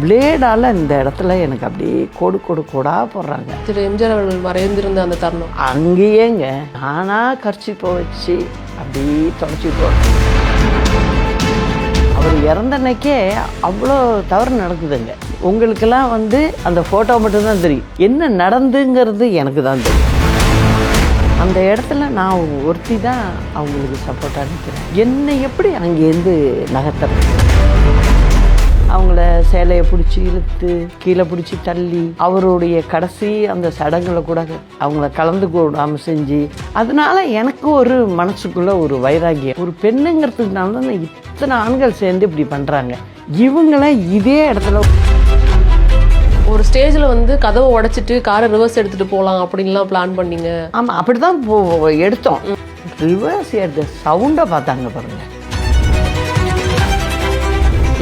பிளேடால் இந்த இடத்துல எனக்கு அப்படியே கோடாக போடுறாங்க. திரு எம்ஜிஆர் அவர்கள் மறைந்திருந்த அந்த தருணம் அங்கேயேங்க நானாக கர்ச்சிப்பை வச்சு அப்படியே தொடச்சி போடுறேன். அவர் இறந்த அன்னைக்கே அவ்வளோ தவறு நடக்குதுங்க. உங்களுக்கெல்லாம் அந்த ஃபோட்டோ மட்டும்தான் தெரியும், என்ன நடந்துங்கிறது எனக்கு தான் தெரியும். அந்த இடத்துல நான் ஒருத்தி தான் அவங்களுக்கு சப்போர்ட்டாக நிற்கிறேன். என்னை எப்படி அங்கேருந்து நகர்த்துறது? அவங்கள சேலையை பிடிச்சி இழுத்து கீழே பிடிச்சி தள்ளி அவருடைய கடைசி அந்த சடங்குல கூட அவங்கள கலந்து கூடாமல் செஞ்சு, அதனால எனக்கு ஒரு மனசுக்குள்ள ஒரு வைராகியம். ஒரு பெண்ணுங்கிறதுனால தான் இத்தனை ஆண்கள் சேர்ந்து இப்படி பண்ணுறாங்க. இவங்கள இதே இடத்துல ஒரு ஸ்டேஜில் கதவை உடைச்சிட்டு காரை ரிவர்ஸ் எடுத்துட்டு போகலாம் அப்படின்லாம் பிளான் பண்ணீங்க. ஆமாம், அப்படி தான் எடுத்தோம். ரிவர்ஸ் எடுத்த சவுண்டை பார்த்தாங்க பாருங்க.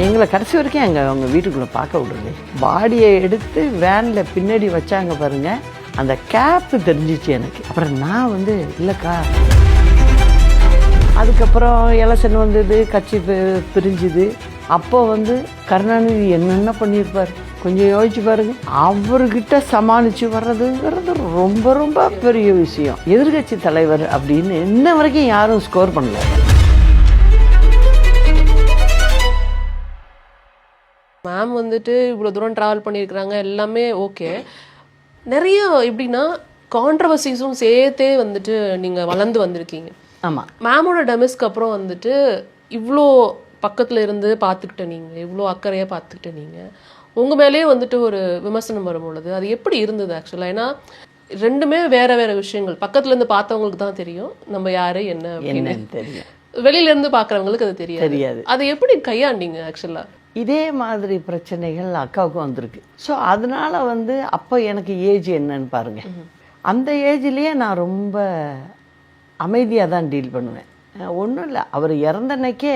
எங்களை கடைசி வரைக்கும் அவங்க வீட்டுக்குள்ளே பார்க்க விடுறது. பாடியை எடுத்து வேனில் பின்னாடி வச்சாங்க பாருங்க. அந்த கேப்பு தெரிஞ்சிச்சு எனக்கு. அப்புறம் நான் இல்லைக்கா, அதுக்கப்புறம் எலெக்ஷன் வந்தது, கட்சி பிரிஞ்சுது. அப்போ கருணாநிதி என்னென்ன பண்ணியிருப்பார் கொஞ்சம் யோசிச்சு பாருங்க. அவர்கிட்ட சமாளித்து வர்றதுங்கிறது ரொம்ப ரொம்ப பெரிய விஷயம். எதிர்கட்சி தலைவர் அப்படின்னு இன்ன வரைக்கும் யாரும் ஸ்கோர் பண்ணல. மேம் இவ்வளோ தூரம் ட்ராவல் பண்ணியிருக்கிறாங்க, எல்லாமே ஓகே. நிறைய எப்படின்னா கான்ட்ரவர்சிஸும் சேர்த்தே நீங்கள் வளர்ந்து வந்திருக்கீங்க. ஆமாம், மேமோட டெமிஸ்க்கு அப்புறம் இவ்வளோ பக்கத்தில் இருந்து பார்த்துக்கிட்ட நீங்கள், இவ்வளோ அக்கறையாக பார்த்துக்கிட்ட நீங்கள், உங்கள் மேலேயே ஒரு விமர்சனம் வரும்பொழுது அது எப்படி இருந்தது ஆக்சுவலாக? ஏன்னா ரெண்டுமே வேற வேற விஷயங்கள். பக்கத்துலேருந்து பார்த்தவங்களுக்கு தான் தெரியும் நம்ம யாரு என்ன அப்படின்னு தெரியும், வெளியிலேருந்து பார்க்குறவங்களுக்கு அது தெரியாது. அதை எப்படி கையாண்டீங்க ஆக்சுவலாக? இதே மாதிரி பிரச்சனைகள் அக்காவுக்கும் வந்திருக்கு. ஸோ அதனால் அப்போ எனக்கு ஏஜ் என்னன்னு பாருங்கள். அந்த ஏஜ்லேயே நான் ரொம்ப அமைதியாக தான் டீல் பண்ணுவேன். ஒன்றும் இல்லை, அவர் இறந்த அன்னைக்கே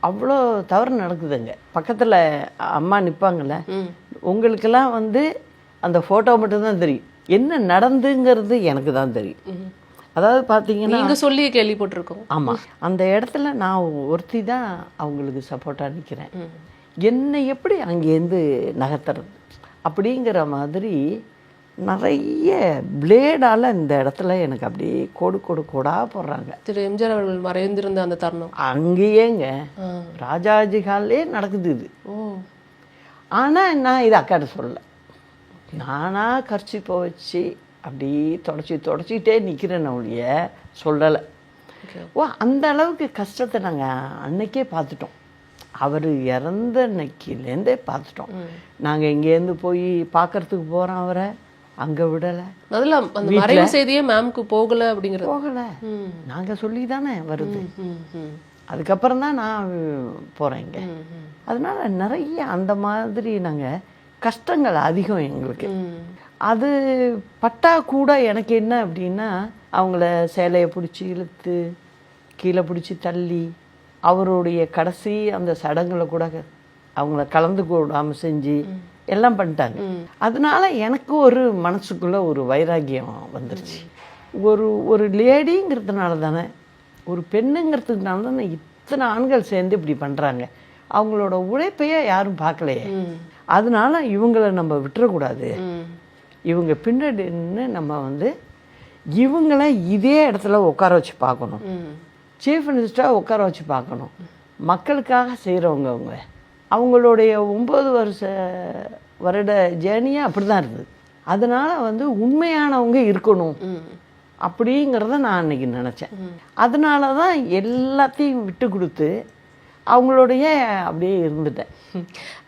அவ்வளோ தவறு நடக்குதுங்க. பக்கத்தில் அம்மா நிற்பாங்கள்ல, உங்களுக்கெல்லாம் அந்த ஃபோட்டோ மட்டும்தான் தெரியும், என்ன நடந்துங்கிறது எனக்கு தான் தெரியும். அதாவது பார்த்தீங்கன்னா நீங்கள் சொல்லி கேள்விப்பட்டிருக்கோம். ஆமாம், அந்த இடத்துல நான் ஒருத்தி தான் அவங்களுக்கு சப்போர்ட்டாக நிற்கிறேன். என்னை எப்படி அங்கேருந்து நகர்த்துறது அப்படிங்கிற மாதிரி நிறைய பிளேடால் இந்த இடத்துல எனக்கு அப்படியே கோடாக போடுறாங்க. திரு எம்ஜிஆர் அவர்கள் மறைந்திருந்த அந்த தருணம் அங்கேயேங்க ராஜாஜி ஹால்லே நடக்குது இது. ஆனால் நான் இது அக்காட்ட சொல்லலை. நானாக கர்ச்சிப்பை வச்சு அப்படியே தொடச்சிட்டே நிற்கிறேன் ஒழிய சொல்லலை. அந்த அளவுக்கு கஷ்டத்தை நாங்கள் அன்னைக்கே பார்த்துட்டோம். அவர் இறந்த அன்னைக்கிலேருந்தே பார்த்துட்டோம். நாங்கள் இங்கேருந்து போய் பார்க்கறதுக்கு போகிறோம், அவரை அங்கே விடலை. அதில் அந்த மறைவு செய்தியே மேம்க்கு போகலை அப்படிங்கிறது. போகலை, நாங்கள் சொல்லி தானே வருது. அதுக்கப்புறம் தான் நான் போகிறேன் இங்கே. அதனால நிறைய அந்த மாதிரி நாங்கள் கஷ்டங்கள் அதிகம் எங்களுக்கு. அது பட்டா கூட எனக்கு என்ன அப்படின்னா, அவங்கள சேலையை பிடிச்சி இழுத்து கீழே பிடிச்சி தள்ளி அவருடைய கடைசி அந்த சடங்குல கூட அவங்கள கலந்து கூடாமல் செஞ்சு எல்லாம் பண்ணிட்டாங்க. அதனால எனக்கு ஒரு மனசுக்குள்ள ஒரு வைராகியம் வந்துருச்சு. ஒரு லேடிங்கிறதுனால தானே, ஒரு பெண்ணுங்கிறதுனால தானே இத்தனை ஆண்கள் சேர்ந்து இப்படி பண்ணுறாங்க. அவங்களோட உழைப்பையே யாரும் பார்க்கலையே. அதனால இவங்களை நம்ம விட்டுறக்கூடாது. இவங்க பின்னாடின்னு நம்ம இவங்கள இதே இடத்துல உட்கார வச்சு பார்க்கணும். சீஃப் மினிஸ்டராக உட்கார வச்சு பார்க்கணும். மக்களுக்காக செய்கிறவங்க அவங்களுடைய 9 வருட ஜேர்னியாக அப்படி தான் இருக்குது. அதனால் உண்மையானவங்க இருக்கணும் அப்படிங்கிறத நான் அன்றைக்கி நினச்சேன். அதனால தான் எல்லாத்தையும் விட்டு கொடுத்து அவங்களோடைய அப்படியே இருந்துட்டேன்.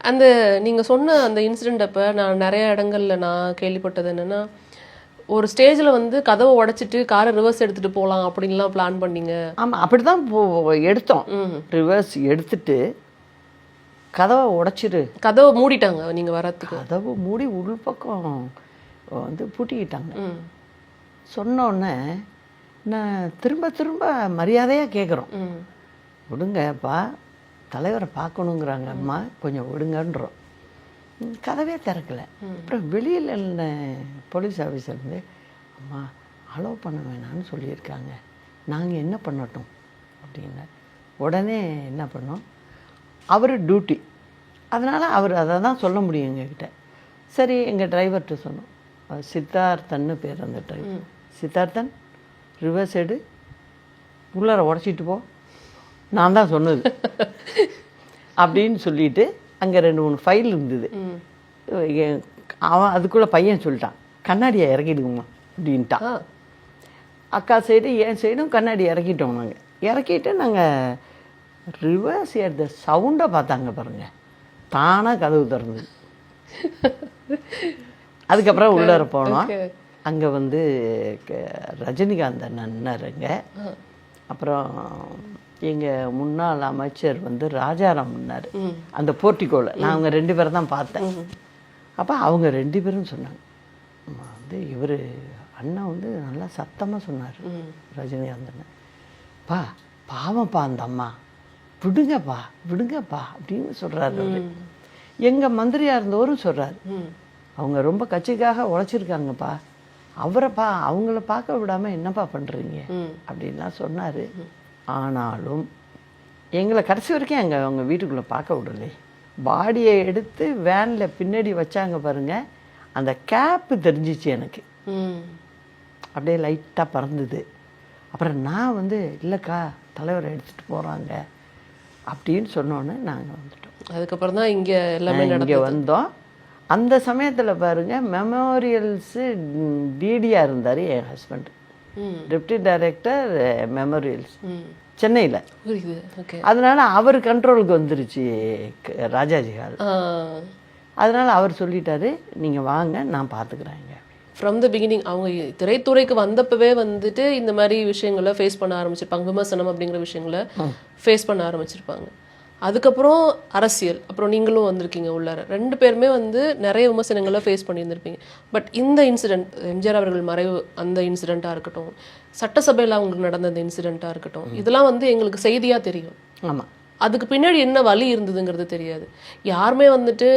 அந்த நீங்கள் சொன்ன அந்த இன்சிடெண்ட் அப்போ நான் நிறைய இடங்களில் நான் கேள்விப்பட்டது என்னென்னா, ஒரு ஸ்டேஜில் கதவை உடைச்சிட்டு காரை ரிவர்ஸ் எடுத்துட்டு போகலாம் அப்படின்லாம் பிளான் பண்ணீங்க. ஆமாம், அப்படி தான் எடுத்தோம். ரிவர்ஸ் எடுத்துட்டு கதவை உடைச்சிட்டு கதவை மூடிட்டாங்க. நீங்கள் வரத்துக்கு கதவை மூடி உள் பக்கம் பூட்டிக்கிட்டாங்க. சொன்னோடனே நான் திரும்ப மரியாதையாக கேட்குறோம், விடுங்கப்பா, தலைவரை பார்க்கணுங்கிறாங்க அம்மா, கொஞ்சம் விடுங்கன்றோம். கதவே திறக்கலை. அப்புறம் வெளியில் என்ன போலீஸ் ஆஃபீஸர் அம்மா அலோவ் பண்ண வேணான்னு சொல்லியிருக்காங்க, நாங்கள் என்ன பண்ணட்டும் அப்படின்னா, உடனே என்ன பண்ணோம், அவர் டியூட்டி அதனால் அவர் அதை தான் சொல்ல முடியும் எங்ககிட்ட. சரி, எங்கள் டிரைவர்கிட்ட சொன்னோம். சித்தார்த்தன்னு பேர் அந்த டிரைவர். சித்தார்த்தன் ரிவர்ஸ் எடு, உள்ளார உடச்சிட்டு போ, நான் தான் சொன்னது அப்படின்னு சொல்லிட்டு அங்கே 2-3 ஃபைல் இருந்தது. அவன் அதுக்குள்ளே பையன் சொல்லிட்டான், கண்ணாடியை இறக்கிடுங்கம்மா அப்படின்ட்டான். அக்கா சைடு என் சைடும் கண்ணாடி இறக்கிட்டோம். நாங்கள் இறக்கிட்டு நாங்கள் ரிவர்ஸ் எடுத்த சவுண்டை பார்த்தாங்க பாருங்கள், தானாக கதவு திறந்தது. அதுக்கப்புறம் உள்ளார போனோம். அங்கே வந்து ரஜினிகாந்த் அண்ணன்னாருங்க. அப்புறம் எங்கள் முன்னாள் அமைச்சர் வந்து ராஜாராம் பண்ணார் அந்த போர்ட்டிகோவில். நான் அவங்க 2 பேரை தான் பார்த்தேன். அப்போ அவங்க 2 பேரும் சொன்னாங்க, வந்து இவர் அண்ணா வந்து நல்லா சத்தமாக சொன்னார் ரஜினிகாந்த் அண்ணன், பா பாவம்ப்பா அந்த அம்மா, விடுங்கப்பா விடுங்கப்பா அப்படின்னு சொல்கிறாரு. எங்கள் மந்திரியாக இருந்தவரும் சொல்கிறார், அவங்க ரொம்ப கட்சிக்காக உழைச்சிருக்காங்கப்பா, அவங்கள பார்க்க விடாமல் என்னப்பா பண்ணுறீங்க அப்படின்லாம் சொன்னார். ஆனாலும் எங்களை கடைசி வரைக்கும் அவங்க வீட்டுக்குள்ளே பார்க்க விடலை. பாடியை எடுத்து வேனில் பின்னாடி வச்சாங்க பாருங்க, அந்த கேப்பு தெரிஞ்சிச்சு எனக்கு, அப்படியே லைட்டாக பறந்துது. அப்புறம் நான் வந்து இல்லைக்கா தலைவரை எடுத்துகிட்டு போகிறாங்க அப்படின்னு சொன்னோன்னே நாங்கள் வந்துட்டோம். அதுக்கப்புறம் தான் இங்கே எல்லாமே இங்கே வந்தோம். அந்த சமயத்தில் பாருங்கள், மெமோரியல்ஸு டிடியாக இருந்தார் என் ஹஸ்பண்ட், டெப்டி டைரக்டர் மெமோரியல்ஸ் சென்னையில். அதனால அவர் கண்ட்ரோலுக்கு வந்துருச்சு ராஜாஜி ஹால். அதனால் அவர் சொல்லிட்டாரு, நீங்கள் வாங்க நான் பார்த்துக்குறேங்க. ஃப்ரம் த பிகினிங் அவங்க திரைத்துறைக்கு வந்தப்பவே வந்துட்டு இந்த மாதிரி விஷயங்களை ஃபேஸ் பண்ண ஆரம்பிச்சிருப்பாங்க, விமர்சனம் அப்படிங்கிற விஷயங்களை ஃபேஸ் பண்ண ஆரம்பிச்சிருப்பாங்க. அதுக்கப்புறம் அரசியல், அப்புறம் நீங்களும் வந்திருக்கீங்க உள்ளார. 2 பேருமே வந்து நிறைய விமர்சனங்களை ஃபேஸ் பண்ணியிருந்திருப்பீங்க. பட் இந்த இன்சிடென்ட், எம்ஜிஆர் அவர்கள் மறைவு அந்த இன்சிடெண்ட்டாக இருக்கட்டும், சட்டசபையில் அவங்களுக்கு நடந்த அந்த இன்சிடெண்ட்டாக இருக்கட்டும், இதெல்லாம் வந்து எங்களுக்கு செய்தியாக தெரியும். ஆமாம், அதுக்கு பின்னாடி என்ன வழி இருந்ததுங்கிறது தெரியாது. யாருமே வந்துட்டு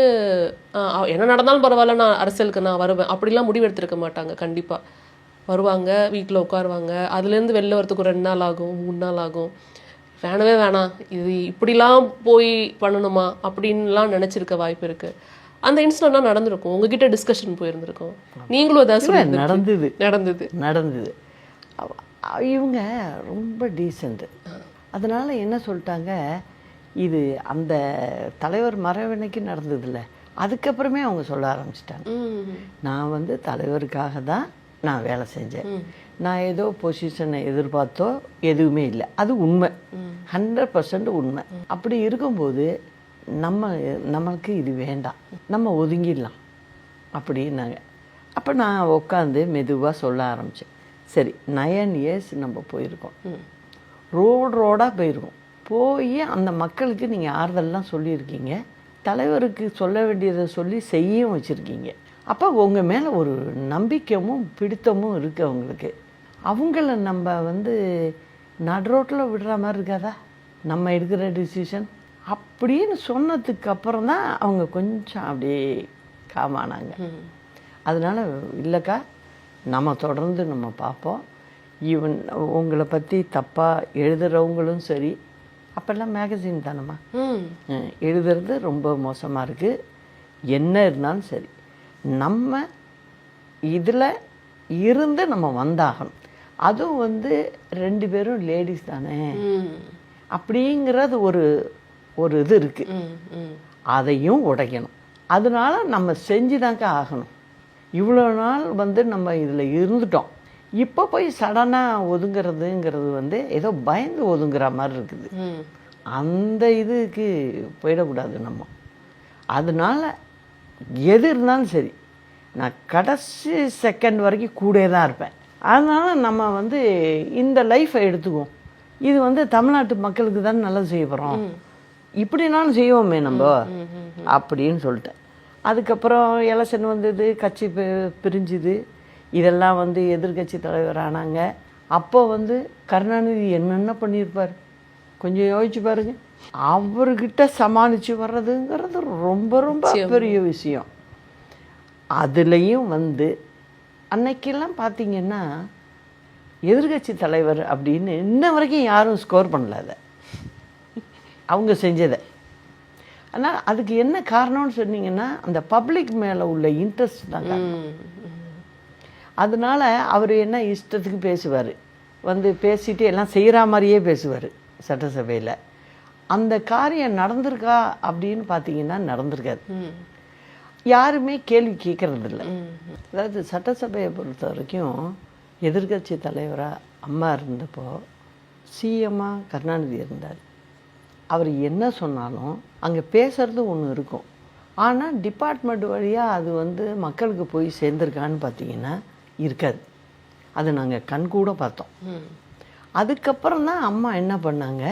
என்ன நடந்தாலும் பரவாயில்ல, நான் அரசியலுக்கு நான் வருவேன் அப்படிலாம் முடிவெடுத்திருக்க மாட்டாங்க. கண்டிப்பாக வருவாங்க, வீட்டில் உட்காருவாங்க, அதுலேருந்து வெளில வரத்துக்கு 2 நாள் ஆகும், 3 நாள் ஆகும். வேணவே வேணாம், இது இப்படிலாம் போய் பண்ணணுமா அப்படின்லாம் நினச்சிருக்க வாய்ப்பு இருக்குது. அந்த இன்சிடென்ட்லாம் நடந்திருக்கும், உங்ககிட்ட டிஸ்கஷன் போயிருந்திருக்கும், நீங்களும் ஏதாவது சொல்லி நடந்தது. இவங்க ரொம்ப டீசென்ட். அதனால் என்ன சொல்லிட்டாங்க, இது அந்த தலைவர் மறைவனைக்கு நடந்ததில்ல, அதுக்கப்புறமே அவங்க சொல்ல ஆரம்பிச்சிட்டாங்க, நான் வந்து தலைவருக்காக தான் நான் வேலை செஞ்சேன், நான் ஏதோ பொசிஷனை எதிர்பார்த்தோ எதுவுமே இல்லை, அது உண்மை, 100% உண்மை. அப்படி இருக்கும்போது நமக்கு இது வேண்டாம், நம்ம ஒதுங்கிடலாம் அப்படின்னாங்க. அப்போ நான் உட்காந்து மெதுவாக சொல்ல ஆரம்பித்தேன். சரி, 9 இயர்ஸ் நம்ம போயிருக்கோம், ரோடாக போயிருக்கோம், போய் அந்த மக்களுக்கு நீங்கள் ஆறுதல்லாம் சொல்லியிருக்கீங்க, தலைவருக்கு சொல்ல வேண்டியதை சொல்லி செய்யவும் வச்சுருக்கீங்க. அப்போ உங்கள் மேலே ஒரு நம்பிக்கையும் பிடித்தமும் இருக்குது அவங்களுக்கு. அவங்கள நம்ம வந்து நடுரோட்டில் விடுற மாதிரி இருக்காதா நம்ம எடுக்கிற டிசிஷன் அப்படின்னு சொன்னதுக்கு அப்புறம் தான் அவங்க கொஞ்சம் அப்படியே காமானாங்க. அதனால் இல்லைக்கா, நம்ம தொடர்ந்து நம்ம பார்ப்போம். ஈவன் உங்களை பற்றி தப்பாக எழுதுகிறவங்களும் சரி, அப்போல்லாம் மேகசின் தானம்மா எழுதுறது ரொம்ப மோசமாக இருக்குது, என்ன இருந்தாலும் சரி நம்ம இதில் இருந்து நம்ம வந்தாகணும். அதுவும் வந்து 2 பேரும் லேடிஸ் தானே அப்படிங்கிறது ஒரு இது இருக்குது, அதையும் உடைக்கணும். அதனால நம்ம செஞ்சுதாங்க ஆகணும். இவ்வளோ நாள் வந்து நம்ம இதில் இருந்துட்டோம், இப்போ போய் சடனாக ஒதுங்கிறதுங்கிறது வந்து ஏதோ பயந்து ஒதுங்குற மாதிரி இருக்குது. அந்த இதுக்கு போயிடக்கூடாது நம்ம. அதனால் எது இருந்தாலும் சரி, நான் கடைசி செகண்ட் வரைக்கும் கூட தான் இருப்பேன். அதனால் நம்ம வந்து இந்த லைஃப்பை எடுத்துக்குவோம், இது வந்து தமிழ்நாட்டு மக்களுக்கு தான் நல்லது செய்ய போகிறோம், இப்படினாலும் செய்வோமே நம்ம அப்படின்னு சொல்லிட்டேன். அதுக்கப்புறம் எலெக்ஷன் வந்தது, கட்சி பிரிஞ்சுது, இதெல்லாம் வந்து எதிர்கட்சி தலைவர் ஆனாங்க. அப்போ வந்து கருணாநிதி என்னென்ன பண்ணியிருப்பார் கொஞ்சம் யோசிச்சு பாருங்க. அவர்கிட்ட சமாளித்து வர்றதுங்கிறது ரொம்ப ரொம்ப பெரிய விஷயம். அதுலேயும் வந்து அன்னைக்கெல்லாம் பார்த்தீங்கன்னா எதிர்கட்சி தலைவர் அப்படின்னு இன்ன வரைக்கும் யாரும் ஸ்கோர் பண்ணல அதை அவங்க செஞ்சதை. ஆனால் அதுக்கு என்ன காரணம்னு சொன்னீங்கன்னா அந்த பப்ளிக் மேலே உள்ள இன்ட்ரெஸ்ட் தான் காரணம். அதனால அவர் என்ன இஷ்டத்துக்கு பேசுவார், வந்து பேசிட்டு எல்லாம் செய்கிற மாதிரியே பேசுவார் சட்டசபையில். அந்த காரியம் நடந்திருக்கா அப்படின்னு பார்த்தீங்கன்னா நடந்திருக்காது. யாருமே கேள்வி கேட்கறதில்ல. அதாவது சட்டசபையை பொறுத்த வரைக்கும் எதிர்கட்சி தலைவராக அம்மா இருந்தப்போ சிஎம்மாக கருணாநிதி இருந்தார். அவர் என்ன சொன்னாலும் அங்கே பேசுறது ஒன்று இருக்கும், ஆனால் டிபார்ட்மெண்ட் வழியாக அது வந்து மக்களுக்கு போய் சேர்ந்துருக்கான்னு பார்த்தீங்கன்னா இருக்காது. அது நாங்கள் கண்கூட பார்த்தோம். அதுக்கப்புறம் தான் அம்மா என்ன பண்ணாங்க,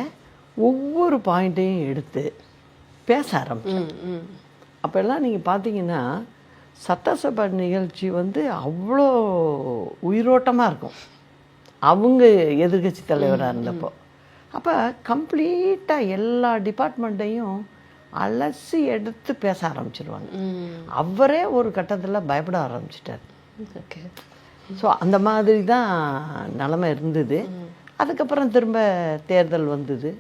ஒவ்வொரு பாயிண்ட்டையும் எடுத்து பேச ஆரம்பிச்சாங்க. அப்போல்லாம் நீங்கள் பார்த்தீங்கன்னா சட்டசபை நிகழ்ச்சி வந்து அவ்வளோ உயிரோட்டமாக இருக்கும் அவங்க எதிர்கட்சி தலைவராக இருந்தப்போ. அப்போ கம்ப்ளீட்டாக எல்லா டிபார்ட்மெண்ட்டையும் அலசி எடுத்து பேச ஆரம்பிச்சிருவாங்க. அவரே ஒரு கட்டத்தில் பயப்பட ஆரம்பிச்சிட்டார். ஓகே. ஸோ அந்த மாதிரி தான் நிலமை இருந்தது. அதுக்கப்புறம் திரும்ப தேர்தல் வந்தது,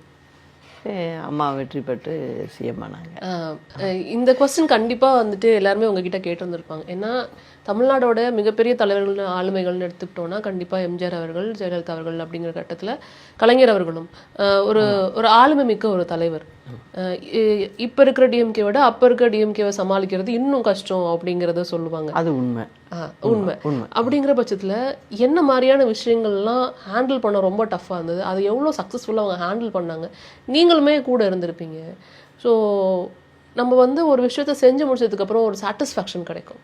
அம்மா வெற்றி பெற்று சிஎம் ஆனாங்க. இந்த கொஸ்டின் கண்டிப்பாக வந்துட்டு எல்லாருமே உங்ககிட்ட கேட்டு வந்திருப்பாங்க. ஏன்னா தமிழ்நாடோட மிகப்பெரிய தலைவர்கள் ஆளுமைகள்னு எடுத்துக்கிட்டோன்னா கண்டிப்பாக எம்ஜிஆர் அவர்கள், ஜெயலலிதா அவர்கள் அப்படிங்கிற கட்டத்தில் கலைஞர் அவர்களும் ஒரு ஒரு ஆளுமை மிக்க ஒரு தலைவர். இப்போ இருக்கிற டிஎம்கேவோட அப்போ இருக்கிற டிஎம்கேவை சமாளிக்கிறது இன்னும் கஷ்டம் அப்படிங்கிறத சொல்லுவாங்க. அது உண்மை. உண்மை. அப்படிங்கிற பட்சத்தில் என்ன மாதிரியான விஷயங்கள்லாம் ஹேண்டில் பண்ண ரொம்ப டஃப்பாக இருந்தது, அதை எவ்வளோ சக்ஸஸ்ஃபுல்லாக அவங்க ஹேண்டில் பண்ணாங்க, நீங்களுமே கூட இருந்திருப்பீங்க. ஸோ நம்ம வந்து ஒரு விஷயத்த செஞ்சு முடிச்சதுக்கப்புறம் ஒரு சாட்டிஸ்ஃபேக்ஷன் கிடைக்கும்,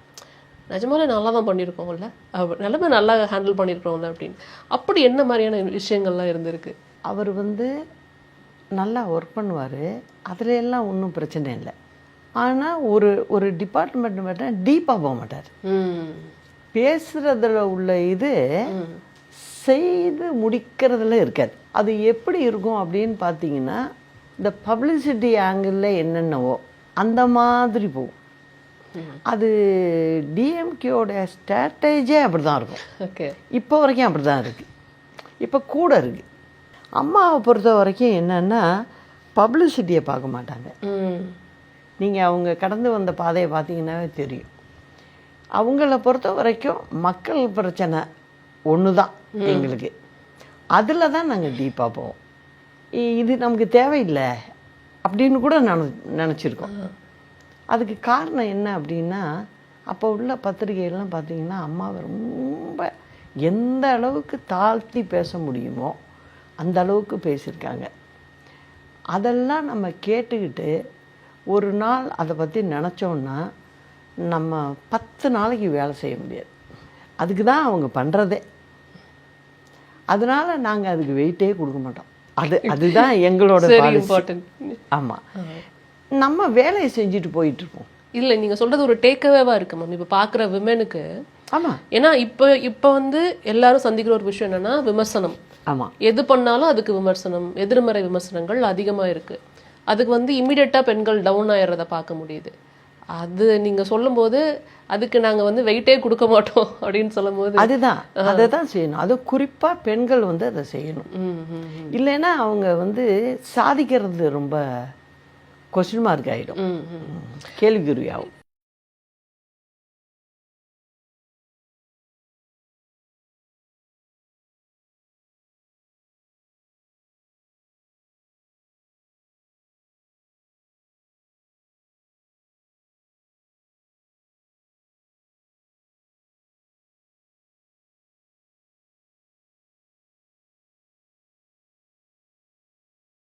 நிஜமாலே நல்லா தான் பண்ணியிருக்கோம்ல, நிலைமை நல்லா ஹேண்டில் பண்ணியிருக்கோம்ல அப்படின்னு. அப்படி என்ன மாதிரியான விஷயங்கள்லாம் இருந்திருக்கு? அவர் வந்து நல்லா ஒர்க் பண்ணுவார், அதில் எல்லாம் ஒன்றும் பிரச்சனை இல்லை. ஆனால் ஒரு ஒரு டிபார்ட்மெண்ட் மட்டும் டீப்பாக போக மாட்டார். பேசுகிறதுல உள்ள இது செய்து முடிக்கிறதுல இருக்காது. அது எப்படி இருக்கும் அப்படின்னு பார்த்தீங்கன்னா இந்த பப்ளிசிட்டி ஆங்கிளில் என்னென்னவோ அந்த மாதிரி போகும். அது டிஎம்கேயோட ஸ்ட்ராட்டஜியே அப்படி தான் இருக்கும். ஓகே. இப்போ வரைக்கும் அப்படி தான் இருக்குது, இப்போ கூட இருக்குது. அம்மாவை பொறுத்த வரைக்கும் என்னென்னா பப்ளிசிட்டியை பார்க்க மாட்டாங்க. நீங்கள் அவங்க கடந்து வந்த பாதையை பார்த்தீங்கன்னாவே தெரியும். அவங்கள பொறுத்த வரைக்கும் மக்கள் பிரச்சனை ஒன்று தான் எங்களுக்கு, அதில் தான் நாங்கள் டீப்பாக போவோம். இது நமக்கு தேவையில்லை அப்படின்னு கூட நினச்சிருக்கோம். அதுக்கு காரணம் என்ன அப்படின்னா அப்போ உள்ள பத்திரிகைகள்லாம் பார்த்தீங்கன்னா அம்மாவை ரொம்ப எந்த அளவுக்கு தாழ்த்தி பேச முடியுமோ அந்த அளவுக்கு பேசியிருக்காங்க. அதெல்லாம் நம்ம கேட்டுக்கிட்டு ஒரு நாள் அதை பற்றி நினச்சோன்னா நம்ம 10 நாளைக்கு வேலை செய்ய முடியாது. அதுக்கு தான் அவங்க பண்ணுறதே. அதனால் நாங்கள் அதுக்கு வெயிட்டே கொடுக்க மாட்டோம். அதுதான் எங்களோட இம்பார்ட்டன்ட். ஆமாம், நம்ம வேலையை செஞ்சுட்டு போயிட்டுருப்போம். இல்லை, நீங்கள் சொல்கிறது ஒரு டேக்அவேவாக இருக்குது மேம் இப்போ பார்க்குற விமெனுக்கு. ஆமாம், ஏன்னா இப்போ வந்து எல்லாரும் சந்திக்கிற ஒரு விஷயம் என்னென்னா விமர்சனம். ஆமாம், எது பண்ணாலும் அதுக்கு விமர்சனம், எதிர்மறை விமர்சனங்கள் அதிகமாக இருக்குது. அதுக்கு வந்து இம்மிடியட்டாக பெண்கள் டவுன் ஆயிடுறத பார்க்க முடியுது. அது நீங்கள் சொல்லும்போது அதுக்கு நாங்கள் வந்து வெயிட்டே கொடுக்க மாட்டோம் அப்படின்னு சொல்லும் போது அதுதான் அதை தான் செய்யணும். அது குறிப்பாக பெண்கள் வந்து அதை செய்யணும். இல்லைன்னா அவங்க வந்து சாதிக்கிறது ரொம்ப கொஸ்டின் மார்க் ஆகிடும், கேள்விக்குறியாகும்.